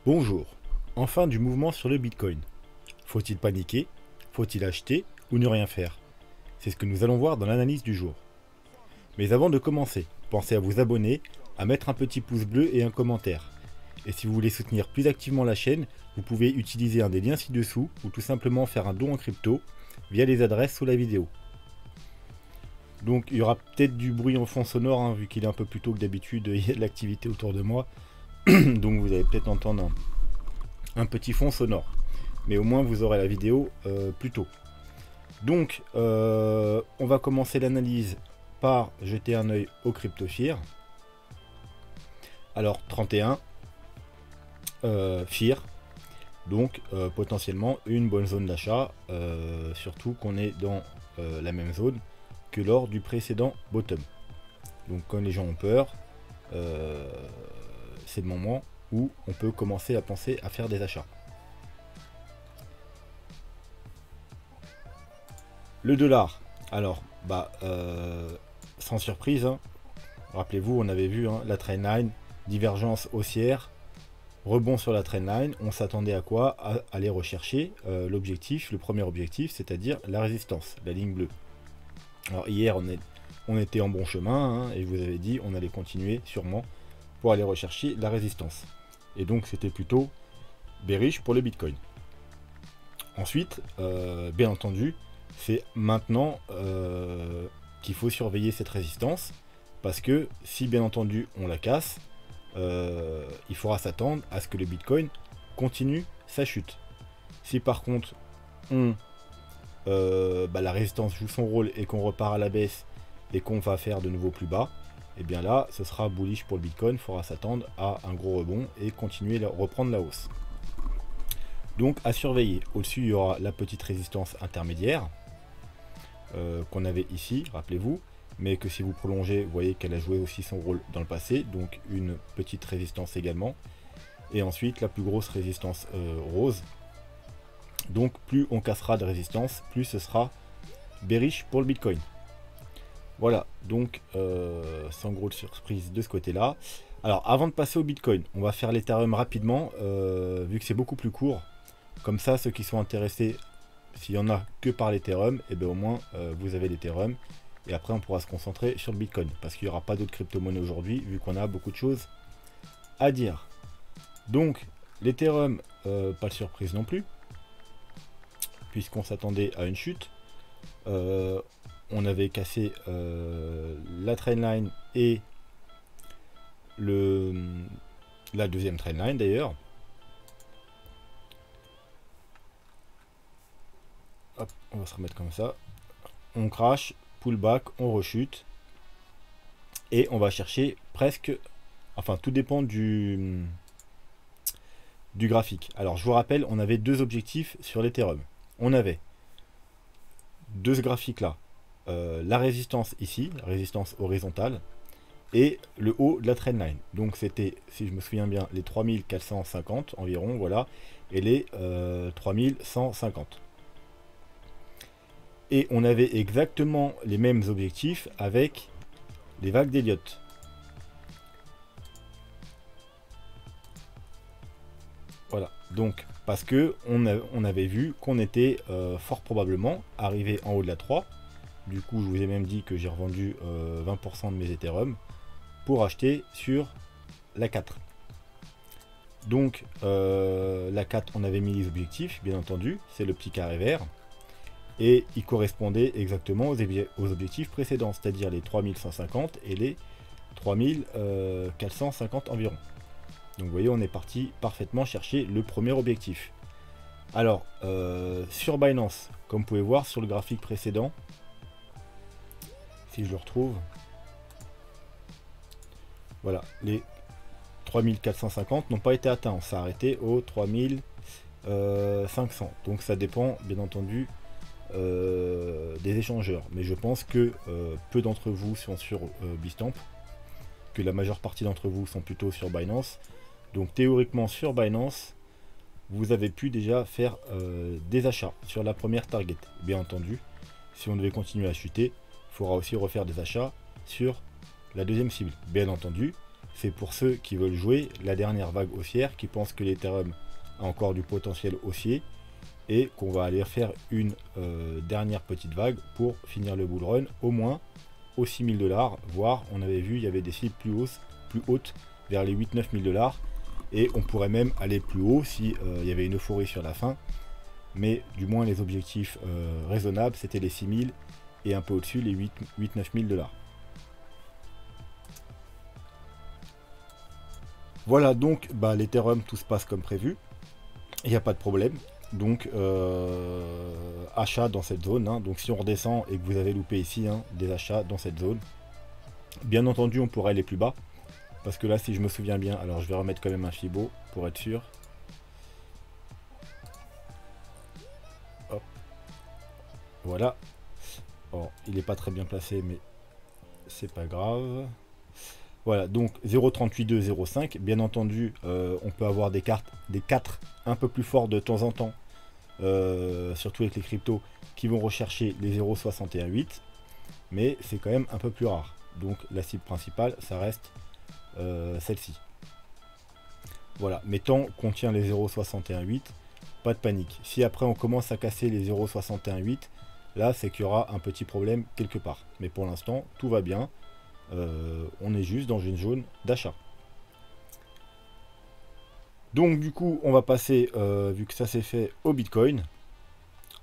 Bonjour, enfin du mouvement sur le Bitcoin. Faut-il paniquer? Faut-il acheter ou ne rien faire? C'est ce que nous allons voir dans l'analyse du jour. Mais avant de commencer, pensez à vous abonner, à mettre un petit pouce bleu et un commentaire. Et si vous voulez soutenir plus activement la chaîne, vous pouvez utiliser un des liens ci-dessous ou tout simplement faire un don en crypto via les adresses sous la vidéo. Donc il y aura peut-être du bruit en fond sonore, hein, vu qu'il est un peu plus tôt que d'habitude, il y a de l'activité autour de moi. Donc vous allez peut-être entendre un petit fond sonore. Mais au moins vous aurez la vidéo plus tôt. Donc on va commencer l'analyse par jeter un œil au CryptoFear. Alors 31, FEAR, donc potentiellement une bonne zone d'achat, surtout qu'on est dans la même zone que lors du précédent bottom. Donc quand les gens ont peur, c'est le moment où on peut commencer à penser à faire des achats. Le dollar, alors sans surprise, hein, rappelez-vous, on avait vu la trendline, divergence haussière, rebond sur la trendline, on s'attendait à quoi? À aller rechercher l'objectif, le premier objectif, c'est-à-dire la résistance, la ligne bleue. Alors hier on était en bon chemin, hein, et je vous avais dit on allait continuer sûrement pour aller rechercher la résistance. Et donc c'était plutôt bearish pour le Bitcoin. Ensuite, bien entendu, c'est maintenant qu'il faut surveiller cette résistance, parce que si bien entendu on la casse, il faudra s'attendre à ce que le Bitcoin continue sa chute. Si par contre la résistance joue son rôle et qu'on repart à la baisse et qu'on va faire de nouveau plus bas, et bien là ce sera bullish pour le Bitcoin, il faudra s'attendre à un gros rebond et continuer à reprendre la hausse. Donc à surveiller. Au-dessus il y aura la petite résistance intermédiaire qu'on avait ici, rappelez-vous, mais que si vous prolongez, vous voyez qu'elle a joué aussi son rôle dans le passé, donc une petite résistance également. Et ensuite la plus grosse résistance rose. Donc plus on cassera de résistance, plus ce sera bearish pour le Bitcoin. Voilà, donc sans grosse surprise de ce côté-là. Alors avant de passer au Bitcoin, on va faire l'Ethereum rapidement, vu que c'est beaucoup plus court. Comme ça, ceux qui sont intéressés, s'il y en a que par l'Ethereum, et bien au moins vous avez l'Ethereum. Et après on pourra se concentrer sur le Bitcoin, parce qu'il n'y aura pas d'autres crypto-monnaies aujourd'hui, vu qu'on a beaucoup de choses à dire. Donc l'Ethereum, pas de surprise non plus, puisqu'on s'attendait à une chute. On avait cassé la trendline et la deuxième trendline d'ailleurs. Hop, on va se remettre comme ça. On crash, pullback, on rechute. Et on va chercher presque... Enfin, tout dépend du graphique. Alors, je vous rappelle, on avait deux objectifs sur l'Ethereum. On avait de ce graphique-là, la résistance ici, la résistance horizontale, et le haut de la trendline. Donc c'était, si je me souviens bien, les 3450 environ, voilà, et les 3150. Et on avait exactement les mêmes objectifs avec les vagues d'Elliott. Voilà, donc parce que on avait vu qu'on était fort probablement arrivé en haut de la 3. Du coup, je vous ai même dit que j'ai revendu 20% de mes Ethereum pour acheter sur la 4. Donc la 4, on avait mis les objectifs, bien entendu, c'est le petit carré vert. Et il correspondait exactement aux objectifs précédents, c'est-à-dire les 3150 et les 3450 environ. Donc vous voyez, on est parti parfaitement chercher le premier objectif. Alors, sur Binance, comme vous pouvez voir sur le graphique précédent, si je le retrouve, voilà, les 3450 n'ont pas été atteints, on s'est arrêté aux 3500. Donc ça dépend bien entendu des échangeurs, mais je pense que peu d'entre vous sont sur Bitstamp, que la majeure partie d'entre vous sont plutôt sur Binance. Donc théoriquement sur Binance, vous avez pu déjà faire des achats sur la première target. Bien entendu, si on devait continuer à chuter, il faudra aussi refaire des achats sur la deuxième cible. Bien entendu, c'est pour ceux qui veulent jouer la dernière vague haussière, qui pensent que l'Ethereum a encore du potentiel haussier et qu'on va aller faire une dernière petite vague pour finir le bull run au moins aux 6 000 $, voire on avait vu il y avait des cibles plus hautes vers les 8-9 000 $, et on pourrait même aller plus haut si il y avait une euphorie sur la fin, mais du moins les objectifs raisonnables c'était les 6 000 et un peu au-dessus les 8-9 000 $. Voilà, donc l'Ethereum, tout se passe comme prévu, il n'y a pas de problème. Donc achat dans cette zone, hein. Donc si on redescend et que vous avez loupé ici, hein, des achats dans cette zone, bien entendu on pourrait aller plus bas, parce que là si je me souviens bien, alors je vais remettre quand même un Fibo pour être sûr. Hop. Voilà. Oh, il n'est pas très bien placé, mais c'est pas grave. Voilà, donc 0,38205, bien entendu, on peut avoir des 4 un peu plus forts de temps en temps, surtout avec les cryptos, qui vont rechercher les 0,618, mais c'est quand même un peu plus rare. Donc la cible principale, ça reste celle-ci. Voilà, mais tant qu'on tient les 0,618, pas de panique. Si après on commence à casser les 0,618, là c'est qu'il y aura un petit problème quelque part. Mais pour l'instant, tout va bien. On est juste dans une zone d'achat. Donc du coup on va passer, vu que ça c'est fait, au Bitcoin,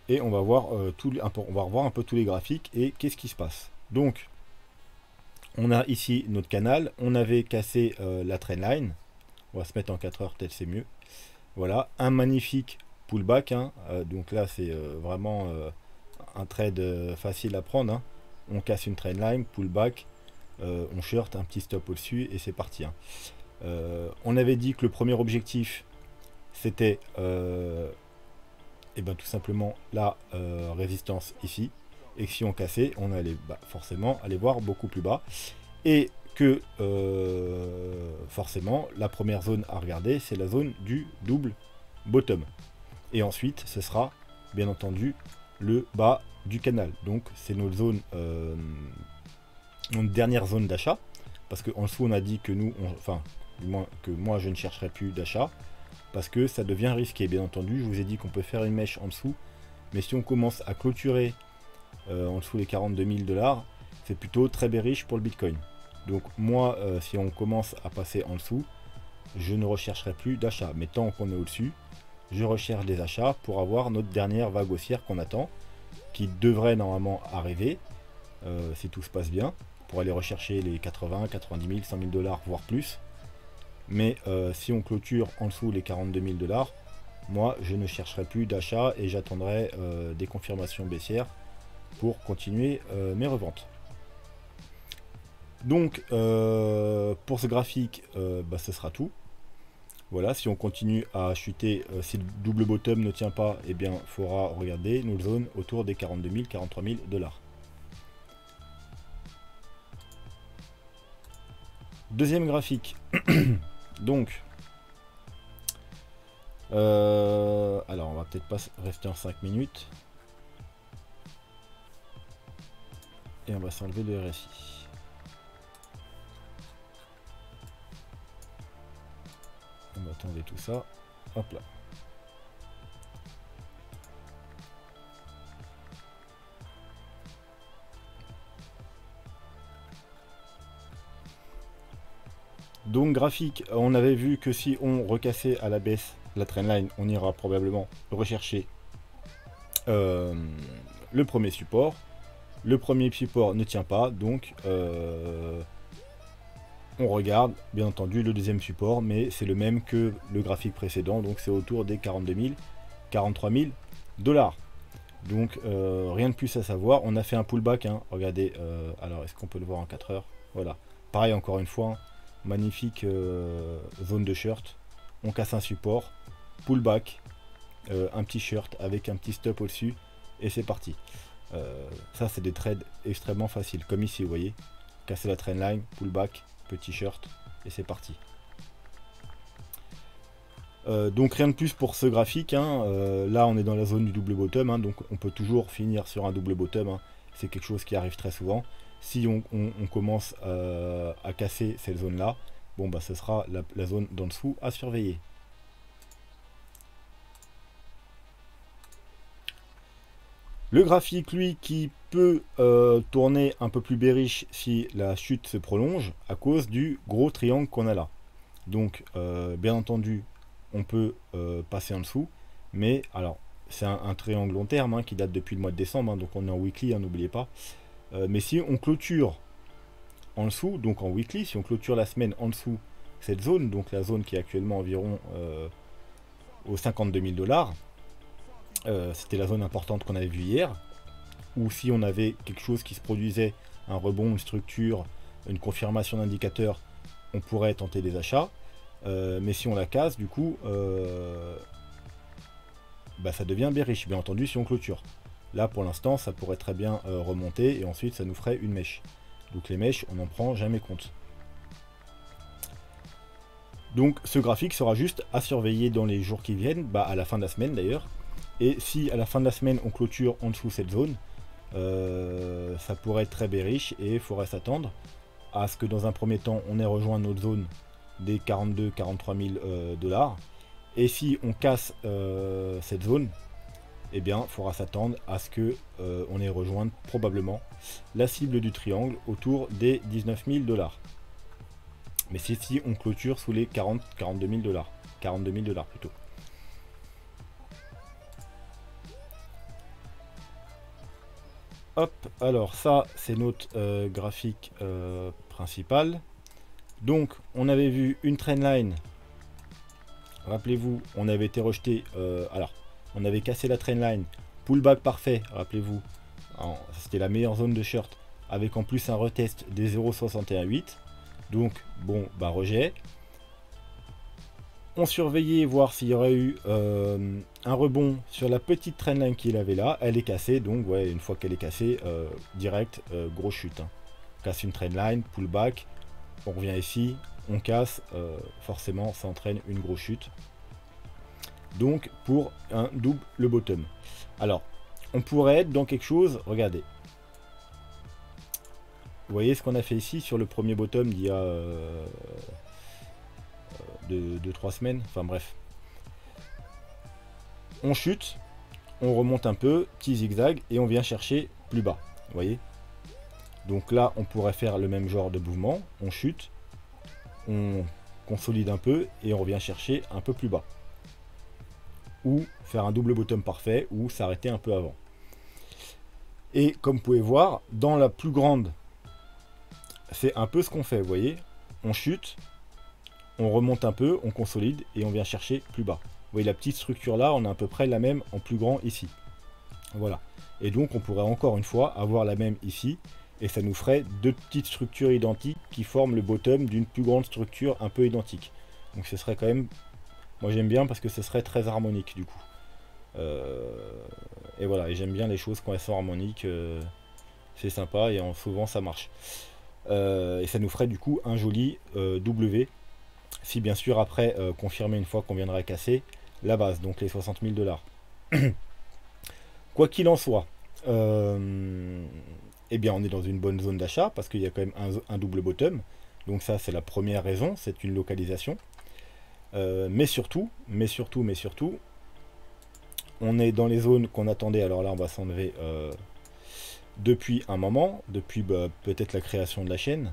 et on va voir on va revoir un peu tous les graphiques et qu'est-ce qui se passe. Donc on a ici notre canal, on avait cassé la trendline, on va se mettre en 4 heures, peut-être c'est mieux. Voilà, un magnifique pullback, hein. Donc là c'est vraiment un trade facile à prendre, hein. On casse une trendline, pullback, on short, un petit stop au-dessus et c'est parti, hein. On avait dit que le premier objectif c'était tout simplement la résistance ici, et que si on cassait on allait forcément aller voir beaucoup plus bas, et que forcément la première zone à regarder c'est la zone du double bottom, et ensuite ce sera bien entendu le bas du canal. Donc c'est notre zone, notre dernière zone d'achat, parce qu'en dessous on a dit que nous, enfin du moins que moi je ne chercherai plus d'achat, parce que ça devient risqué. Bien entendu, je vous ai dit qu'on peut faire une mèche en dessous, mais si on commence à clôturer en dessous les 42 000 $, c'est plutôt très bearish pour le Bitcoin. Donc moi, si on commence à passer en dessous, je ne rechercherai plus d'achat, mais tant qu'on est au-dessus, je recherche des achats pour avoir notre dernière vague haussière qu'on attend, qui devrait normalement arriver, si tout se passe bien, pour aller rechercher les 80, 90 000, 100 000 $, voire plus. Mais si on clôture en dessous les 42 000 $, moi je ne chercherai plus d'achat et j'attendrai des confirmations baissières pour continuer mes reventes. Donc pour ce graphique, ce sera tout. Voilà, si on continue à chuter, si le double bottom ne tient pas, eh bien il faudra regarder nos zones autour des 42 000, 43 000 $. Deuxième graphique. Donc, alors on va peut-être pas rester en 5 minutes. Et on va s'enlever le RSI. On va tomber tout ça. Hop là. Donc graphique, on avait vu que si on recassait à la baisse la trendline, on ira probablement rechercher le premier support. Le premier support ne tient pas, donc on regarde bien entendu le deuxième support, mais c'est le même que le graphique précédent, donc c'est autour des 42 000, 43 000 $. Donc rien de plus à savoir. On a fait un pullback, hein. Regardez, alors est-ce qu'on peut le voir en 4 heures? Voilà, pareil encore une fois, hein. Magnifique zone de short, on casse un support, pullback, un petit short avec un petit stop au-dessus, et c'est parti. Ça c'est des trades extrêmement faciles, comme ici vous voyez, casser la trendline, pullback, petit short, et c'est parti. Donc rien de plus pour ce graphique, hein. Là on est dans la zone du double bottom, hein, donc on peut toujours finir sur un double bottom, hein. C'est quelque chose qui arrive très souvent. Si on commence à casser cette zone là, bon bah ce sera la zone d'en dessous à surveiller. Le graphique, lui, qui peut tourner un peu plus bearish si la chute se prolonge à cause du gros triangle qu'on a là. Donc, bien entendu, on peut passer en dessous, mais alors, c'est un triangle long terme hein, qui date depuis le mois de décembre, hein, donc on est en weekly, hein, n'oubliez pas. Mais si on clôture en dessous, donc en weekly, si on clôture la semaine en dessous cette zone, donc la zone qui est actuellement environ aux 52 000 $, c'était la zone importante qu'on avait vue hier, ou si on avait quelque chose qui se produisait, un rebond, une structure, une confirmation d'indicateur, on pourrait tenter des achats. Mais si on la casse, du coup, bah, ça devient bearish, bien entendu, si on clôture. Là, pour l'instant, ça pourrait très bien remonter, et ensuite, ça nous ferait une mèche. Donc les mèches, on n'en prend jamais compte. Donc ce graphique sera juste à surveiller dans les jours qui viennent, bah, à la fin de la semaine d'ailleurs. Et si à la fin de la semaine on clôture en dessous cette zone, ça pourrait être très bearish et il faudrait s'attendre à ce que dans un premier temps on ait rejoint notre zone des 42-43 000 $. Et si on casse cette zone, eh bien il faudra s'attendre à ce que on ait rejoint probablement la cible du triangle autour des 19 000 $. Mais c'est si on clôture sous les 40-42 000 $. 42 000 $ plutôt. Hop, alors ça c'est notre graphique principal. Donc on avait vu une trendline. Rappelez-vous, on avait été rejeté. Alors, on avait cassé la trendline. Pullback parfait, rappelez-vous. C'était la meilleure zone de short. Avec en plus un retest des 0,618. Donc, bon, bah rejet. On surveillait voir s'il y aurait eu un rebond sur la petite trendline qu'il avait là. Elle est cassée, donc ouais, une fois qu'elle est cassée, direct, grosse chute. Hein. Casse une trendline, pullback, on revient ici, on casse, forcément ça entraîne une grosse chute. Donc pour un double bottom. Alors, on pourrait être dans quelque chose, regardez. Vous voyez ce qu'on a fait ici sur le premier bottom d'il y a 2-3 semaines, enfin bref. On chute, on remonte un peu, petit zigzag, et on vient chercher plus bas, vous voyez. Donc là, on pourrait faire le même genre de mouvement, on chute, on consolide un peu, et on revient chercher un peu plus bas. Ou faire un double bottom parfait, ou s'arrêter un peu avant. Et comme vous pouvez voir, dans la plus grande, c'est un peu ce qu'on fait, vous voyez. On chute, on remonte un peu, on consolide et on vient chercher plus bas. Vous voyez la petite structure là, on a à peu près la même en plus grand ici. Voilà. Et donc on pourrait encore une fois avoir la même ici. Et ça nous ferait deux petites structures identiques qui forment le bottom d'une plus grande structure un peu identique. Donc ce serait quand même... Moi j'aime bien parce que ce serait très harmonique du coup. Et voilà, et j'aime bien les choses quand elles sont harmoniques. C'est sympa et souvent ça marche. Et ça nous ferait du coup un joli W. Si bien sûr après confirmer une fois qu'on viendra casser la base, donc les 60 000 $. Quoi qu'il en soit, eh bien on est dans une bonne zone d'achat parce qu'il y a quand même un double bottom. Donc ça c'est la première raison, c'est une localisation. Mais surtout, on est dans les zones qu'on attendait. Alors là on va s'enlever depuis un moment, depuis peut-être la création de la chaîne.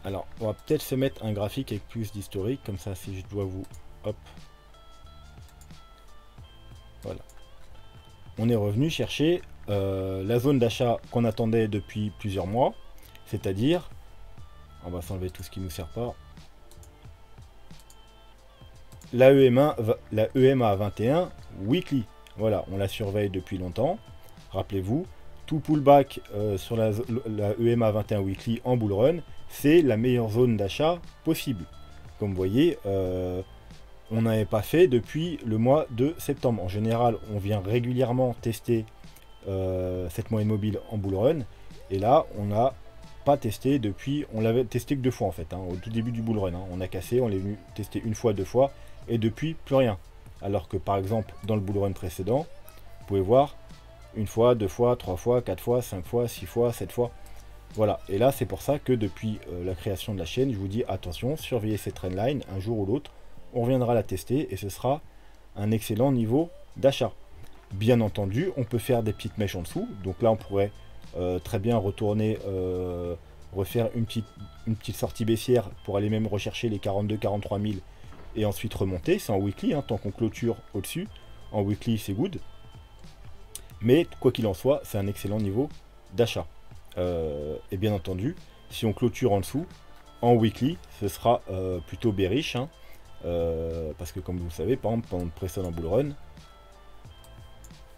Alors, on va peut-être se mettre un graphique avec plus d'historique, comme ça, si je dois vous... Hop. Voilà. On est revenu chercher la zone d'achat qu'on attendait depuis plusieurs mois, c'est-à-dire... On va s'enlever tout ce qui ne nous sert pas. La EMA 21 weekly. Voilà, on la surveille depuis longtemps. Rappelez-vous, tout pullback sur la EMA 21 weekly en bull run, c'est la meilleure zone d'achat possible. Comme vous voyez, on n'avait pas fait depuis le mois de septembre. En général, on vient régulièrement tester cette moyenne mobile en bull run. Et là, on n'a pas testé depuis... On l'avait testé que 2 fois en fait, hein, au tout début du bull run. Hein. On a cassé, on est venu tester 1 fois, 2 fois. Et depuis, plus rien. Alors que par exemple, dans le bull run précédent, vous pouvez voir, une fois, deux fois, trois fois, quatre fois, cinq fois, six fois, sept fois. Voilà, et là c'est pour ça que depuis la création de la chaîne, je vous dis attention, surveillez cette trendline, un jour ou l'autre, on reviendra la tester et ce sera un excellent niveau d'achat. Bien entendu, on peut faire des petites mèches en dessous, donc là on pourrait très bien retourner, refaire une petite sortie baissière pour aller même rechercher les 42-43 000 et ensuite remonter, c'est en weekly, hein, tant qu'on clôture au-dessus, en weekly c'est good, mais quoi qu'il en soit, c'est un excellent niveau d'achat. Et bien entendu, si on clôture en dessous, en weekly, ce sera plutôt bearish, hein, parce que comme vous le savez, par exemple, pendant le précédent bull run,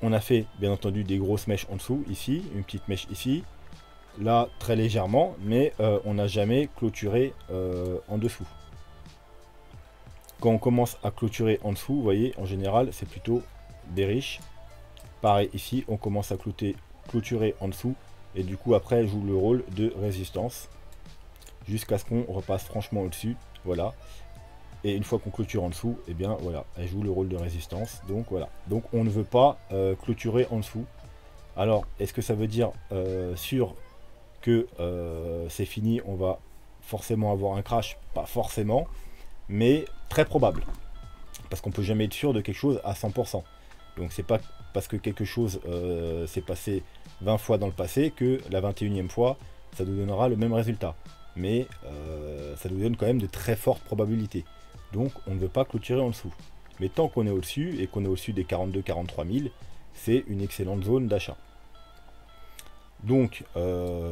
on a fait bien entendu des grosses mèches en dessous, ici, une petite mèche ici, là très légèrement, mais on n'a jamais clôturé en dessous. Quand on commence à clôturer en dessous, vous voyez, en général, c'est plutôt bearish. Pareil ici, on commence à clôturer en dessous, et du coup après elle joue le rôle de résistance jusqu'à ce qu'on repasse franchement au-dessus, voilà. Et une fois qu'on clôture en dessous, et bien voilà, elle joue le rôle de résistance. Donc voilà, donc on ne veut pas clôturer en dessous. Alors est-ce que ça veut dire sûr que c'est fini, on va forcément avoir un crash? Pas forcément, mais très probable, parce qu'on peut jamais être sûr de quelque chose à 100%. Donc c'est pas parce que quelque chose s'est passé 20 fois dans le passé que la 21e fois ça nous donnera le même résultat, mais ça nous donne quand même de très fortes probabilités, donc on ne veut pas clôturer en dessous. Mais tant qu'on est au dessus et qu'on est au dessus des 42-43 000, c'est une excellente zone d'achat. Donc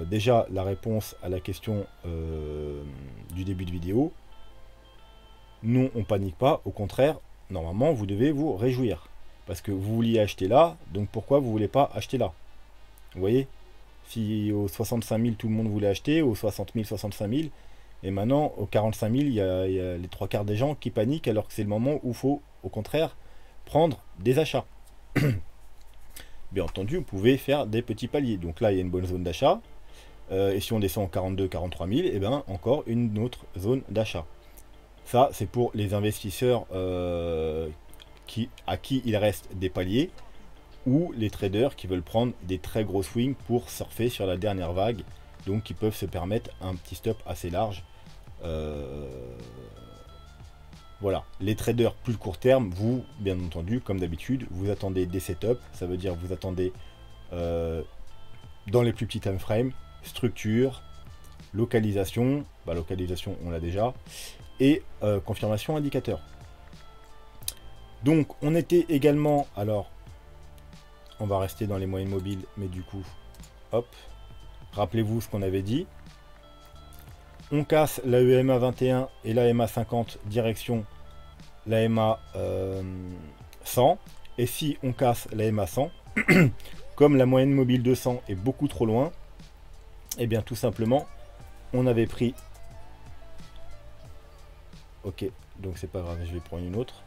déjà la réponse à la question du début de vidéo, non, on panique pas, au contraire, normalement vous devez vous réjouir, parce que vous vouliez acheter là, donc pourquoi vous voulez pas acheter là? Vous voyez, si aux 65 000 tout le monde voulait acheter, aux 60 000, 65 000, et maintenant aux 45 000, il y a les trois quarts des gens qui paniquent, alors que c'est le moment où il faut au contraire prendre des achats. Bien entendu, vous pouvez faire des petits paliers, donc là il y a une bonne zone d'achat, et si on descend en 42-43 000, et bien encore une autre zone d'achat. Ça c'est pour les investisseurs à qui il reste des paliers, ou les traders qui veulent prendre des très gros swings pour surfer sur la dernière vague, donc qui peuvent se permettre un petit stop assez large. Voilà, les traders plus court terme, vous, bien entendu, comme d'habitude, vous attendez des setups, ça veut dire vous attendez dans les plus petits time frames, structure, localisation, localisation on l'a déjà, et confirmation indicateur. Donc on était également, alors on va rester dans les moyennes mobiles, mais du coup, hop, rappelez-vous ce qu'on avait dit. On casse la EMA 21 et la EMA 50 direction la EMA 100. Et si on casse la EMA 100, comme la moyenne mobile 200 est beaucoup trop loin, et bien tout simplement, on avait pris... Ok, donc c'est pas grave, je vais prendre une autre.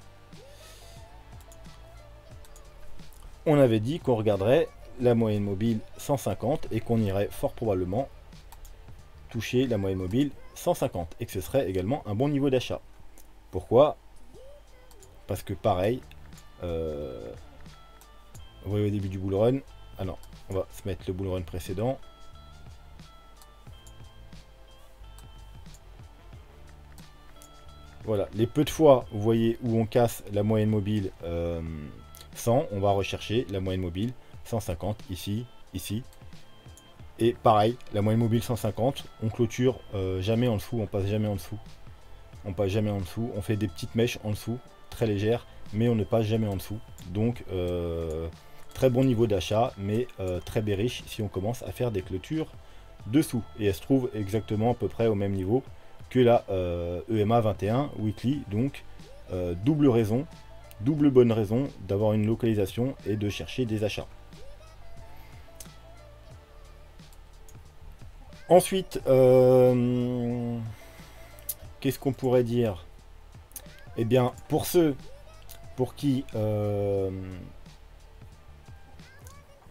On avait dit qu'on regarderait la moyenne mobile 150 et qu'on irait fort probablement toucher la moyenne mobile 150 et que ce serait également un bon niveau d'achat. Pourquoi? Parce que pareil, vous voyez au début du bull run, alors on va se mettre le bull run précédent. Voilà, les peu de fois, vous voyez, où on casse la moyenne mobile 100, on va rechercher la moyenne mobile 150 ici, ici. Et pareil, la moyenne mobile 150, on clôture jamais en dessous, on passe jamais en dessous. On passe jamais en dessous, on fait des petites mèches en dessous, très légères, mais on ne passe jamais en dessous. Donc, très bon niveau d'achat, mais très bearish si on commence à faire des clôtures dessous. Et elle se trouve exactement à peu près au même niveau que la EMA 21 weekly, donc double raison, double bonne raison d'avoir une localisation et de chercher des achats. Ensuite, qu'est-ce qu'on pourrait dire? Eh bien, pour ceux pour qui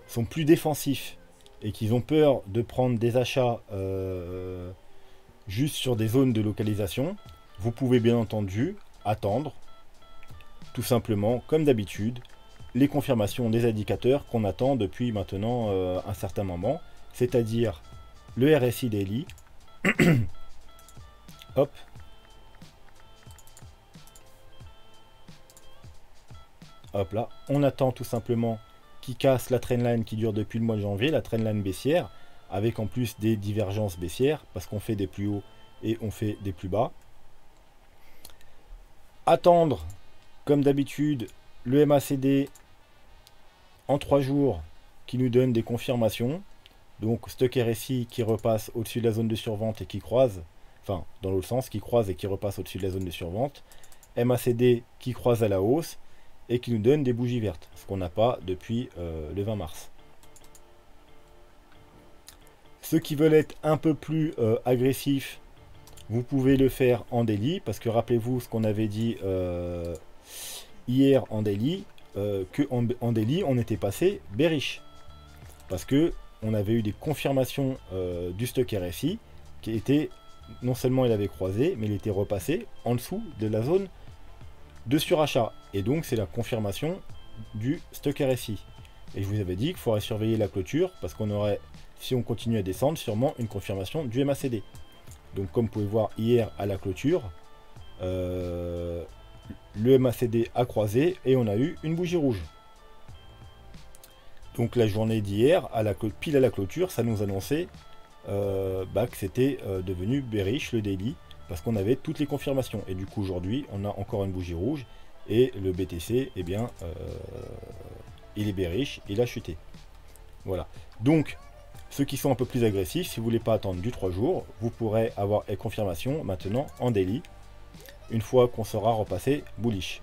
sont plus défensifs et qui ont peur de prendre des achats juste sur des zones de localisation, vous pouvez bien entendu attendre, tout simplement, comme d'habitude, les confirmations des indicateurs qu'on attend depuis maintenant un certain moment, c'est-à-dire le RSI Daily. Hop. Hop là, on attend tout simplement qu'il casse la trendline qui dure depuis le mois de janvier, la trendline baissière, avec en plus des divergences baissières, parce qu'on fait des plus hauts et on fait des plus bas. Attendre, comme d'habitude, le MACD en 3 jours qui nous donne des confirmations. Donc stock RSI qui repasse au-dessus de la zone de survente et qui croise, enfin dans l'autre sens, qui croise et qui repasse au-dessus de la zone de survente. MACD qui croise à la hausse et qui nous donne des bougies vertes, ce qu'on n'a pas depuis le 20 mars. Ceux qui veulent être un peu plus agressifs, vous pouvez le faire en daily, parce que rappelez-vous ce qu'on avait dit hier en daily, qu'en daily on était passé bearish, parce que on avait eu des confirmations du stock RSI qui était, non seulement il avait croisé, mais il était repassé en dessous de la zone de surachat, et donc c'est la confirmation du stock RSI. Et je vous avais dit qu'il faudrait surveiller la clôture, parce qu'on aurait, si on continue à descendre, sûrement une confirmation du MACD. Donc comme vous pouvez voir hier à la clôture, le MACD a croisé et on a eu une bougie rouge. Donc la journée d'hier, pile à la clôture, ça nous annonçait que c'était devenu bearish le daily, parce qu'on avait toutes les confirmations. Et du coup aujourd'hui, on a encore une bougie rouge, et le BTC, eh bien, il est bearish, il a chuté. Voilà. Donc, ceux qui sont un peu plus agressifs, si vous ne voulez pas attendre du 3 jours, vous pourrez avoir les confirmations maintenant en daily, une fois qu'on sera repassé bullish.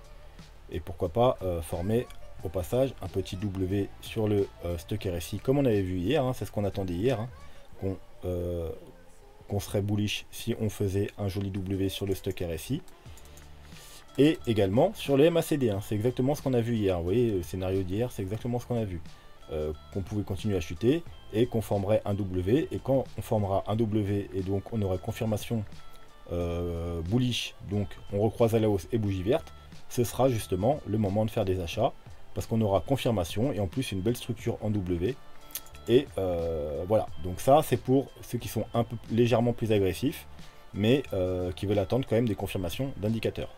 Et pourquoi pas former au passage un petit W sur le stock RSI, comme on avait vu hier, hein, c'est ce qu'on attendait hier, hein, qu'on serait bullish si on faisait un joli W sur le stock RSI. Et également sur le MACD, hein, c'est exactement ce qu'on a vu hier. Vous voyez, le scénario d'hier, c'est exactement ce qu'on a vu. Qu'on pouvait continuer à chuter et qu'on formerait un W. Et quand on formera un W et donc on aurait confirmation bullish, donc on recroise à la hausse et bougie verte, ce sera justement le moment de faire des achats, parce qu'on aura confirmation et en plus une belle structure en W. Et voilà, donc ça c'est pour ceux qui sont un peu légèrement plus agressifs, mais qui veulent attendre quand même des confirmations d'indicateurs.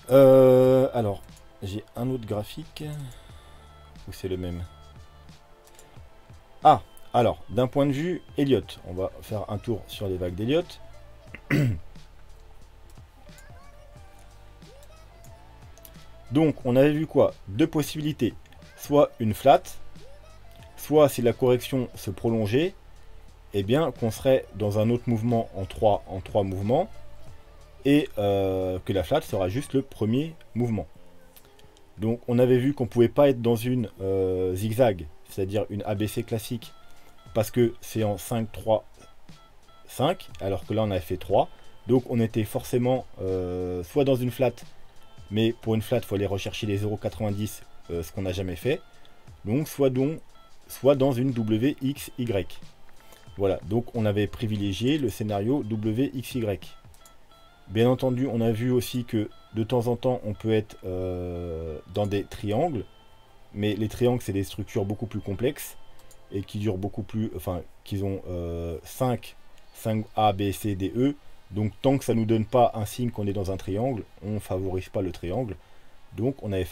Alors, j'ai un autre graphique, ou c'est le même? Ah, alors, d'un point de vue Elliott, on va faire un tour sur les vagues d'Elliott. Donc, on avait vu quoi? Deux possibilités. Soit une flat, soit si la correction se prolongeait, eh bien qu'on serait dans un autre mouvement en trois mouvements, et que la flat sera juste le premier mouvement. Donc on avait vu qu'on pouvait pas être dans une zigzag, c'est-à-dire une ABC classique, parce que c'est en 5, 3, 5, alors que là on avait fait 3. Donc on était forcément soit dans une flat, mais pour une flat il faut aller rechercher les 0,90, ce qu'on n'a jamais fait. Donc soit dans une WXY. Voilà, donc on avait privilégié le scénario WXY. Bien entendu, on a vu aussi que de temps en temps, on peut être dans des triangles, mais les triangles, c'est des structures beaucoup plus complexes et qui durent beaucoup plus, enfin, qui ont 5 A, B, C, D, E. Donc, tant que ça ne nous donne pas un signe qu'on est dans un triangle, on ne favorise pas le triangle. Donc, on avait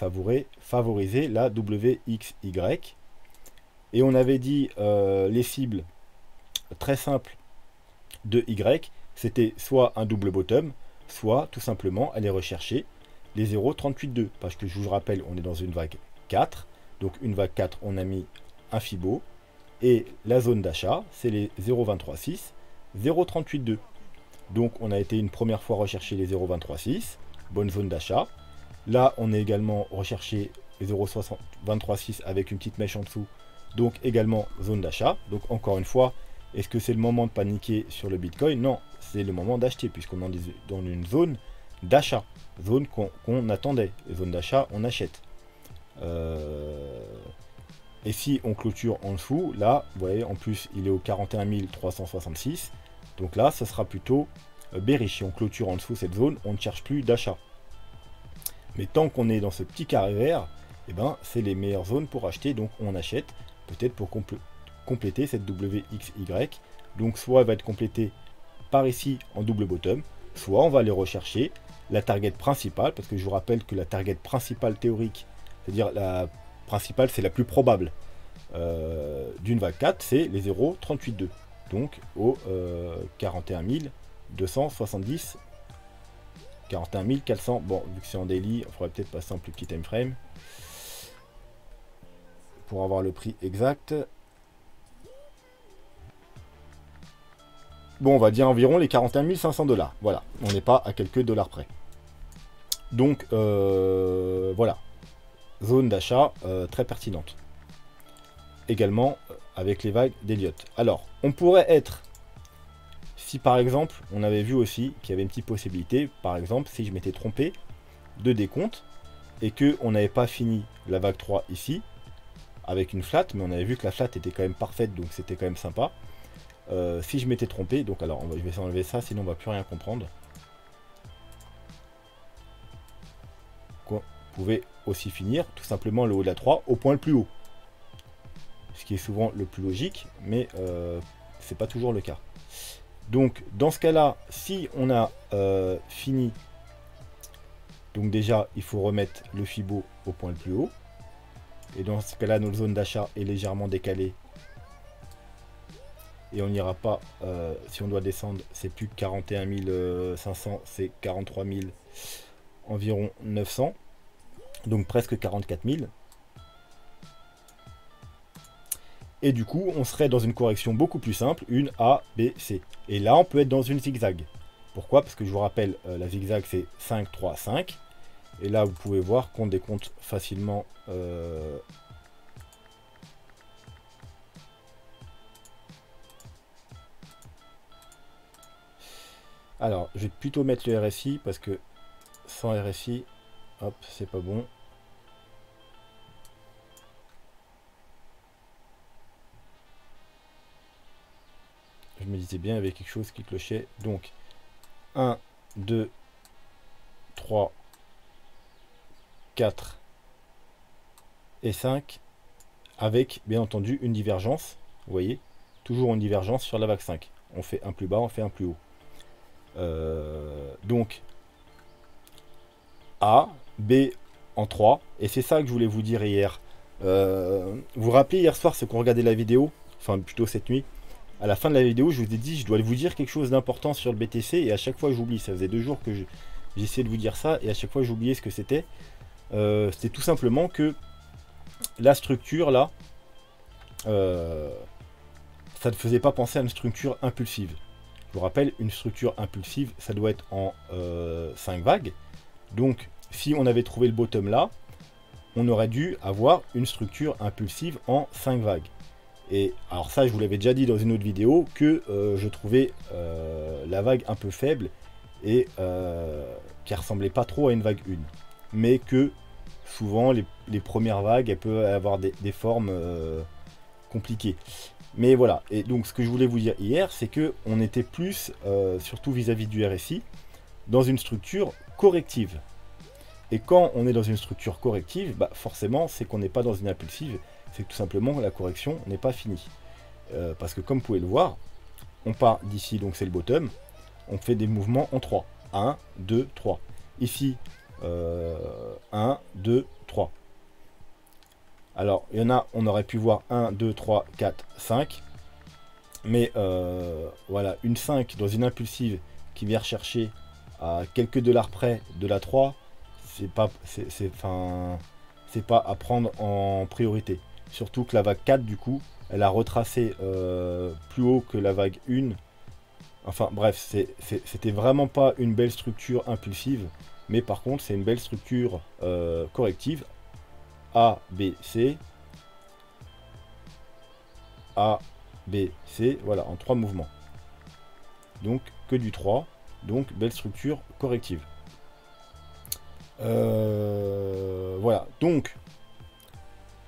favorisé la WXY. Et on avait dit les cibles très simples de Y, c'était soit un double bottom, soit tout simplement aller rechercher les 0,382, parce que je vous rappelle, on est dans une vague 4, donc une vague 4, on a mis un Fibo, et la zone d'achat, c'est les 0,236, 0,382. Donc on a été une première fois rechercher les 0,236, bonne zone d'achat. Là, on a également recherché les 0,236 avec une petite mèche en dessous, donc également zone d'achat. Donc encore une fois, est-ce que c'est le moment de paniquer sur le Bitcoin? Non, c'est le moment d'acheter, puisqu'on est dans une zone d'achat, zone qu'on attendait. Les zones d'achat, on achète. Et si on clôture en dessous, là, vous voyez, en plus, il est au 41 366. Donc là, ce sera plutôt bearish. Si on clôture en dessous cette zone, on ne cherche plus d'achat. Mais tant qu'on est dans ce petit carré vert, eh ben, c'est les meilleures zones pour acheter, donc on achète, peut-être pour compléter cette WXY. Donc soit elle va être complétée par ici en double bottom, soit on va aller rechercher la target principale, parce que je vous rappelle que la target principale théorique, c'est-à-dire la principale, c'est la plus probable d'une vague 4, c'est les 0,382. Donc au 41 270, 41 400. Bon, vu que c'est en daily, il faudrait peut-être passer en plus petit time frame pour avoir le prix exact. Bon, on va dire environ les 41 500 $. Voilà, on n'est pas à quelques dollars près. Donc voilà, zone d'achat très pertinente. Également avec les vagues d'Elliott. Alors, on pourrait être, si par exemple, on avait vu aussi qu'il y avait une petite possibilité, par exemple, si je m'étais trompé de décompte et que on n'avait pas fini la vague 3 ici, avec une flat, mais on avait vu que la flat était quand même parfaite, donc c'était quand même sympa. Si je m'étais trompé, donc alors je vais enlever ça, sinon on va plus rien comprendre. Vous pouvez aussi finir tout simplement le haut de la 3 au point le plus haut. Ce qui est souvent le plus logique, mais c'est pas toujours le cas. Donc dans ce cas-là, si on a fini, donc déjà il faut remettre le Fibo au point le plus haut. Et dans ce cas-là, notre zone d'achat est légèrement décalée. Et on n'ira pas, si on doit descendre, c'est plus que 41 500, c'est 43 000, environ 900. Donc presque 44 000. Et du coup, on serait dans une correction beaucoup plus simple, une A, B, C. Et là, on peut être dans une zigzag. Pourquoi? Parce que je vous rappelle, la zigzag, c'est 5, 3, 5. Et là, vous pouvez voir qu'on décompte facilement... Alors, je vais plutôt mettre le RSI, parce que sans RSI, hop, c'est pas bon. Je me disais bien, il y avait quelque chose qui clochait. Donc, 1, 2, 3, 4 et 5, avec bien entendu une divergence. Vous voyez, toujours une divergence sur la vague 5. On fait un plus bas, on fait un plus haut. Donc, A, B en 3. Et c'est ça que je voulais vous dire hier. Vous vous rappelez hier soir, ce qu'on regardait la vidéo, enfin plutôt cette nuit. À la fin de la vidéo, je vous ai dit, je dois vous dire quelque chose d'important sur le BTC, et à chaque fois j'oublie. Ça faisait 2 jours que j'essayais de vous dire ça, et à chaque fois j'oubliais ce que c'était. C'était tout simplement que la structure là, ça ne faisait pas penser à une structure impulsive. Je vous rappelle, une structure impulsive, ça doit être en 5 vagues. Donc, si on avait trouvé le bottom là, on aurait dû avoir une structure impulsive en 5 vagues. Et alors ça, je vous l'avais déjà dit dans une autre vidéo, que je trouvais la vague un peu faible et qui ressemblait pas trop à une vague 1. Mais que souvent, les premières vagues, elles peuvent avoir des formes compliquées. Mais voilà, et donc ce que je voulais vous dire hier, c'est que on était plus, surtout vis-à-vis du RSI, dans une structure corrective. Et quand on est dans une structure corrective, bah forcément, c'est qu'on n'est pas dans une impulsive, c'est tout simplement que la correction n'est pas finie. Parce que comme vous pouvez le voir, on part d'ici, donc c'est le bottom, on fait des mouvements en 3. 1, 2, 3. Ici, 1, 2, 3. Alors, il y en a, on aurait pu voir 1, 2, 3, 4, 5. Mais voilà, une 5 dans une impulsive qui vient rechercher à quelques dollars près de la 3, c'est pas à prendre en priorité. Surtout que la vague 4, du coup, elle a retracé plus haut que la vague 1. Enfin bref, c'était vraiment pas une belle structure impulsive. Mais par contre, c'est une belle structure corrective. A, B, C. A, B, C. Voilà, en 3 mouvements. Donc, que du 3. Donc, belle structure corrective. Voilà, donc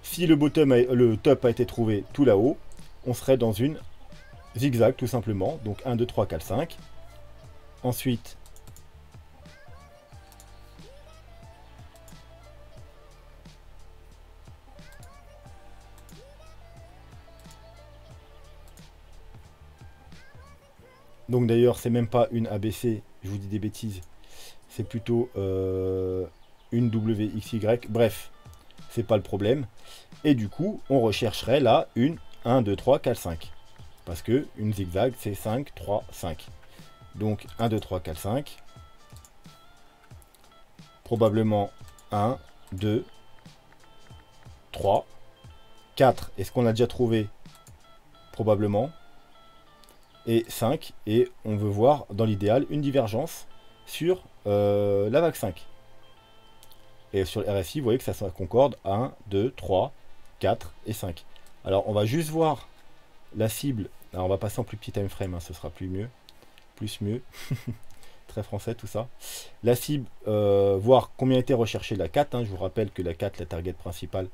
si le top a été trouvé tout là-haut, on serait dans une zigzag tout simplement. Donc 1, 2, 3, 4, 5. Ensuite, Donc d'ailleurs, c'est même pas une ABC, je vous dis des bêtises. C'est plutôt une WXY. Bref, c'est pas le problème. Et du coup, on rechercherait là une 1, 2, 3, 4, 5. Parce que une zigzag, c'est 5, 3, 5. Donc 1, 2, 3, 4, 5. Probablement 1, 2, 3, 4. Est-ce qu'on a déjà trouvé? Probablement. Et 5. Et on veut voir, dans l'idéal, une divergence sur la vague 5. Et sur le RSI, vous voyez que ça concorde 1, 2, 3, 4 et 5. Alors, on va juste voir la cible. Alors, on va passer en plus petit time frame, hein, ce sera plus mieux. Plus mieux. Très français tout ça. La cible, voir combien a été recherché la 4. Hein. Je vous rappelle que la 4, la target principale,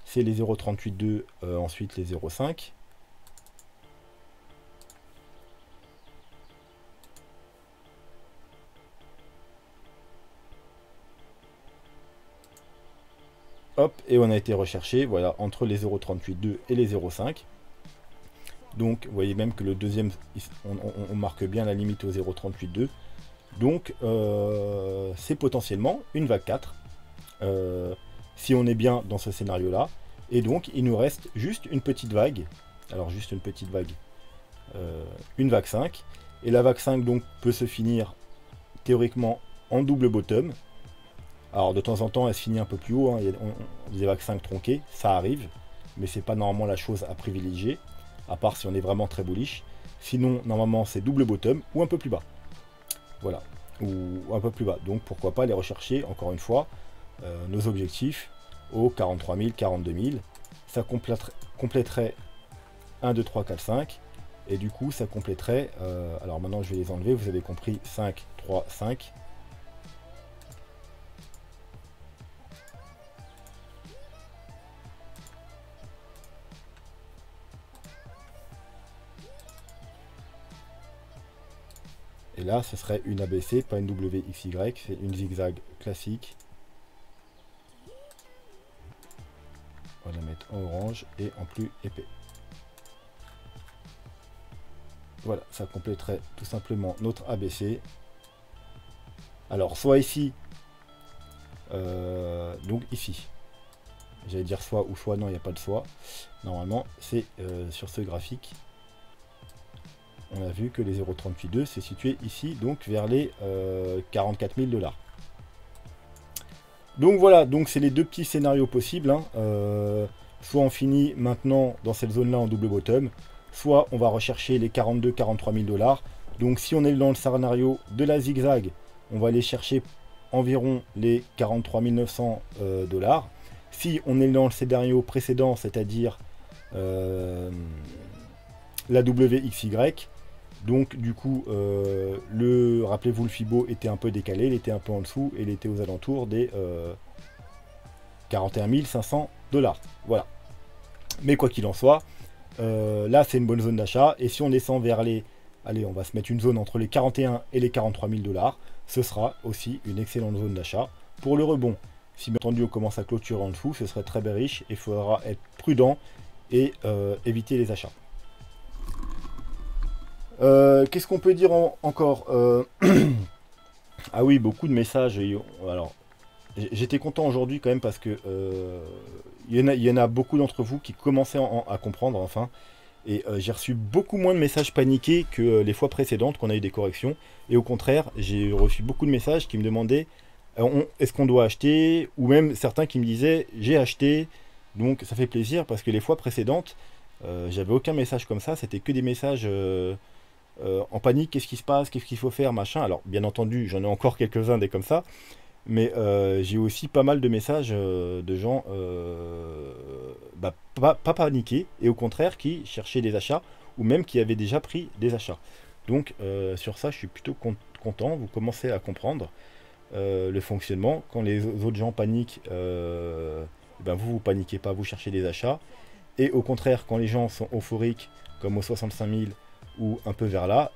c'est les 0,38,2, ensuite les 0,5. Hop, et on a été recherché, voilà, entre les 0,38,2 et les 0,5. Donc, vous voyez même que le deuxième, on marque bien la limite au 0,38,2. Donc, c'est potentiellement une vague 4, si on est bien dans ce scénario-là. Et donc, il nous reste juste une petite vague. Alors, juste une petite vague. Une vague 5. Et la vague 5, donc, peut se finir, théoriquement, en double bottom. Alors, de temps en temps, elle se finit un peu plus haut. Hein. Il y a des vagues 5 tronquées, ça arrive. Mais c'est pas normalement la chose à privilégier. À part si on est vraiment très bullish. Sinon, normalement, c'est double bottom ou un peu plus bas. Voilà, ou un peu plus bas. Donc pourquoi pas aller rechercher, encore une fois, nos objectifs aux 43 000, 42 000. Ça compléterait 1, 2, 3, 4, 5. Et du coup, ça compléterait... alors maintenant, je vais les enlever. Vous avez compris, 5, 3, 5. Et là, ce serait une ABC, pas une WXY, c'est une zigzag classique. On va la mettre en orange et en plus épais. Voilà, ça compléterait tout simplement notre ABC. Alors, soit ici, donc ici. J'allais dire soit ou soit, non, il n'y a pas de soit. Normalement, c'est sur ce graphique. On a vu que les 0,38,2 c'est situé ici, donc vers les 44 000 $. Donc voilà, donc c'est les deux petits scénarios possibles. Hein. Soit on finit maintenant dans cette zone-là en double bottom, soit on va rechercher les 42-43 000 $. Donc si on est dans le scénario de la zigzag, on va aller chercher environ les 43 900 $. Si on est dans le scénario précédent, c'est-à-dire la WXY, donc du coup, rappelez-vous, le Fibo était un peu décalé, il était un peu en dessous, et il était aux alentours des 41 500 $. Voilà. Mais quoi qu'il en soit, là c'est une bonne zone d'achat, et si on descend vers les... Allez, on va se mettre une zone entre les 41 et les 43 000 $, ce sera aussi une excellente zone d'achat pour le rebond. Si bien entendu on commence à clôturer en dessous, ce serait très bearish, et il faudra être prudent et éviter les achats. Qu'est-ce qu'on peut dire encore Ah oui, beaucoup de messages. Alors, j'étais content aujourd'hui quand même parce que il y en a beaucoup d'entre vous qui commençaient à comprendre enfin. Et j'ai reçu beaucoup moins de messages paniqués que les fois précédentes qu'on a eu des corrections. Et au contraire, j'ai reçu beaucoup de messages qui me demandaient est-ce qu'on doit acheter, ou même certains qui me disaient j'ai acheté. Donc ça fait plaisir parce que les fois précédentes, j'avais aucun message comme ça. C'était que des messages... en panique, qu'est-ce qui se passe, qu'est-ce qu'il faut faire, machin. Alors, bien entendu, j'en ai encore quelques-uns des comme ça, mais j'ai aussi pas mal de messages de gens pas paniqués, et au contraire, qui cherchaient des achats, ou même qui avaient déjà pris des achats. Donc, sur ça, je suis plutôt content. Vous commencez à comprendre le fonctionnement. Quand les autres gens paniquent, vous paniquez pas, vous cherchez des achats. Et au contraire, quand les gens sont euphoriques, comme aux 65 000, ou un peu vers là,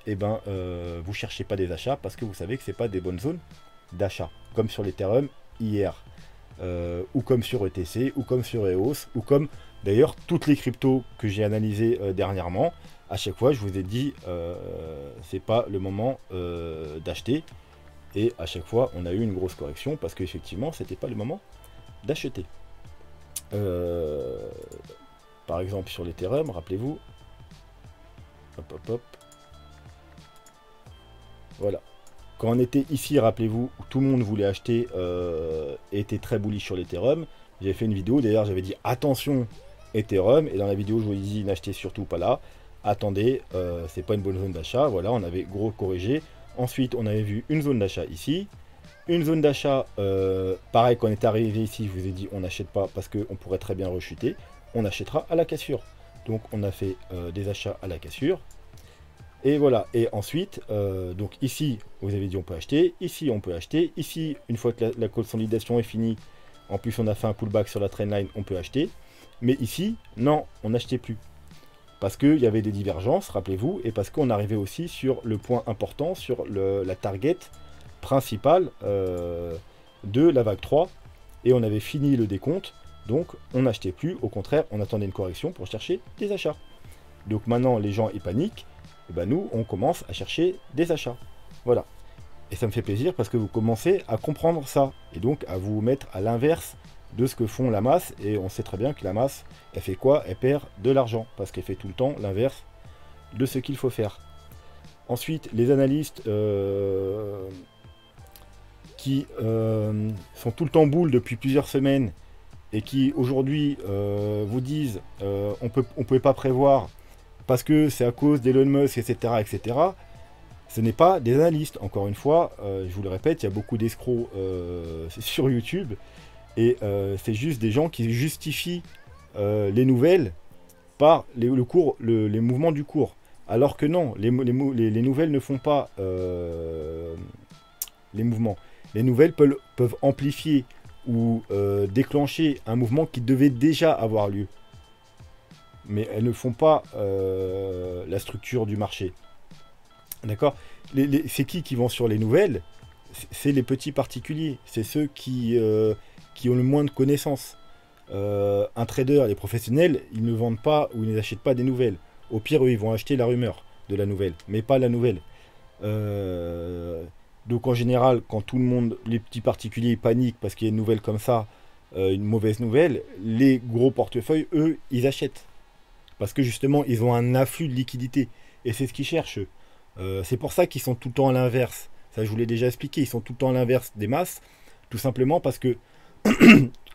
vous cherchez pas des achats parce que vous savez que c'est pas des bonnes zones d'achat, comme sur l'Ethereum hier, ou comme sur ETC, ou comme sur EOS, ou comme d'ailleurs toutes les cryptos que j'ai analysées dernièrement. à chaque fois je vous ai dit c'est pas le moment d'acheter, et à chaque fois on a eu une grosse correction parce qu'effectivement c'était pas le moment d'acheter. Par exemple sur l'Ethereum, rappelez-vous, hop hop hop, voilà, quand on était ici, rappelez-vous, tout le monde voulait acheter et était très bullish sur l'Ethereum. J'avais fait une vidéo, d'ailleurs j'avais dit attention Ethereum, et dans la vidéo je vous dis n'achetez surtout pas là, attendez, c'est pas une bonne zone d'achat. Voilà, on avait gros corrigé. Ensuite on avait vu une zone d'achat ici, une zone d'achat, pareil, quand on est arrivé ici, je vous ai dit on n'achète pas parce qu'on pourrait très bien rechuter, on achètera à la cassure. Donc on a fait des achats à la cassure. Et voilà, et ensuite, donc ici, vous avez dit on peut acheter, ici on peut acheter, ici, une fois que la consolidation est finie, en plus on a fait un pullback sur la trendline, on peut acheter. Mais ici, non, on n'achetait plus. Parce qu'il y avait des divergences, rappelez-vous, et parce qu'on arrivait aussi sur le point important, sur la target principale de la vague 3, et on avait fini le décompte, donc on n'achetait plus, au contraire, on attendait une correction pour chercher des achats. Donc maintenant, les gens, ils paniquent, et ben nous, on commence à chercher des achats. Voilà. Et ça me fait plaisir parce que vous commencez à comprendre ça, et donc à vous mettre à l'inverse de ce que font la masse, et on sait très bien que la masse, elle fait quoi? Elle perd de l'argent, parce qu'elle fait tout le temps l'inverse de ce qu'il faut faire. Ensuite, les analystes qui sont tout le temps boules depuis plusieurs semaines, et qui aujourd'hui vous disent on pouvait pas prévoir, parce que c'est à cause d'Elon Musk, etc., etc., ce n'est pas des analystes. Encore une fois, je vous le répète, il y a beaucoup d'escrocs sur YouTube, et c'est juste des gens qui justifient les nouvelles par les mouvements du cours. Alors que non, les nouvelles ne font pas les mouvements. Les nouvelles peuvent amplifier ou déclencher un mouvement qui devait déjà avoir lieu. Mais elles ne font pas la structure du marché. D'accord? C'est qui vont sur les nouvelles? C'est les petits particuliers. C'est ceux qui ont le moins de connaissances. Un trader, les professionnels, ils ne vendent pas ou ils n'achètent pas des nouvelles. Au pire, eux, ils vont acheter la rumeur de la nouvelle, mais pas la nouvelle. Donc en général, quand tout le monde, les petits particuliers, paniquent parce qu'il y a une nouvelle comme ça, une mauvaise nouvelle, les gros portefeuilles, eux, ils achètent. Parce que justement, ils ont un afflux de liquidité. Et c'est ce qu'ils cherchent, eux. C'est pour ça qu'ils sont tout le temps à l'inverse. Ça, je vous l'ai déjà expliqué. Ils sont tout le temps à l'inverse des masses. Tout simplement parce que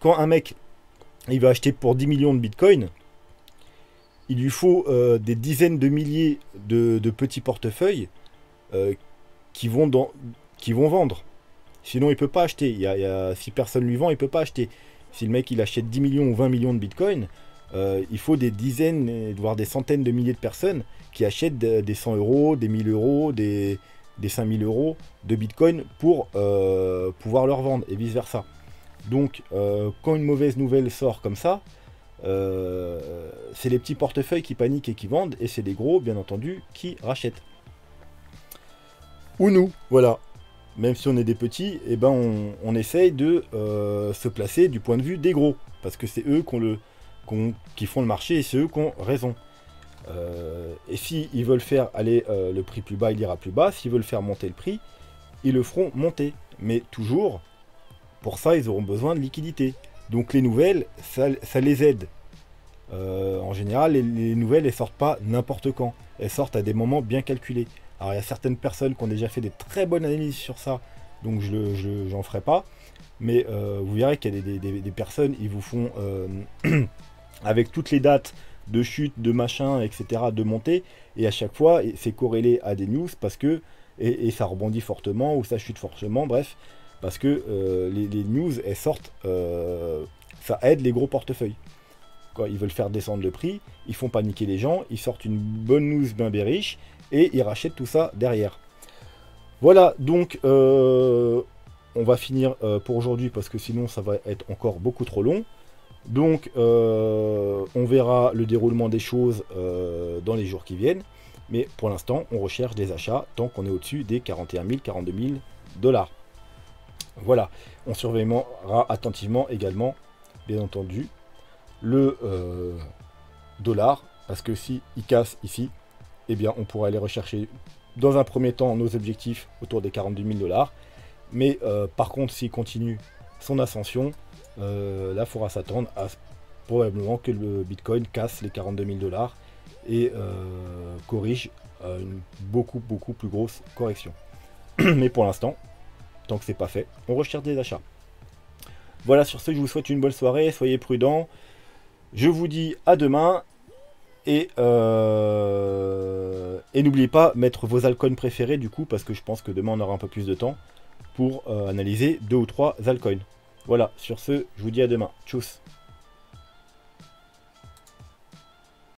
quand un mec, il va acheter pour 10 millions de bitcoin, il lui faut des dizaines de milliers de petits portefeuilles qui vont vendre. Sinon, il ne peut pas acheter. Si personne lui vend, il ne peut pas acheter. Si le mec, il achète 10 millions ou 20 millions de bitcoin, il faut des dizaines, voire des centaines de milliers de personnes qui achètent des 100 euros, des 1000 euros, des 5000 euros de bitcoin pour pouvoir leur vendre, et vice versa. Donc quand une mauvaise nouvelle sort comme ça, c'est les petits portefeuilles qui paniquent et qui vendent, et c'est les gros, bien entendu, qui rachètent. Ou nous, voilà. Même si on est des petits, eh ben on essaye de se placer du point de vue des gros, parce que c'est eux qui font le marché, et c'est eux qui ont raison. Et s'ils veulent faire aller le prix plus bas, il ira plus bas. S'ils veulent faire monter le prix, ils le feront monter. Mais toujours, pour ça, ils auront besoin de liquidité. Donc les nouvelles, ça les aide. En général, les nouvelles, elles sortent pas n'importe quand. Elles sortent à des moments bien calculés. Alors il y a certaines personnes qui ont déjà fait des très bonnes analyses sur ça, donc j'en ferai pas. Mais vous verrez qu'il y a des personnes, ils vous font avec toutes les dates de chute, de machin, etc., de montée, et à chaque fois, c'est corrélé à des news, parce que, et ça rebondit fortement, ou ça chute fortement, bref, parce que les news, elles sortent, ça aide les gros portefeuilles. Quand ils veulent faire descendre le prix, ils font paniquer les gens, ils sortent une bonne news bien bearish, et ils rachètent tout ça derrière. Voilà, donc, on va finir pour aujourd'hui, parce que sinon, ça va être encore beaucoup trop long. Donc on verra le déroulement des choses dans les jours qui viennent, mais pour l'instant on recherche des achats tant qu'on est au-dessus des 41 000, 42 000 $. Voilà, on surveillera attentivement également, bien entendu, le dollar, parce que si il casse ici, eh bien on pourra aller rechercher dans un premier temps nos objectifs autour des 42 000 $. Mais par contre, s'il continue son ascension, là il faudra s'attendre à probablement que le Bitcoin casse les 42 000 $ et corrige une beaucoup plus grosse correction. Mais pour l'instant, tant que c'est pas fait, on recherche des achats. Voilà, sur ce, je vous souhaite une bonne soirée, soyez prudents. Je vous dis à demain. Et n'oubliez pas mettre vos altcoins préférés du coup, parce que je pense que demain on aura un peu plus de temps pour analyser 2 ou 3 altcoins. Voilà, sur ce, je vous dis à demain. Tchuss.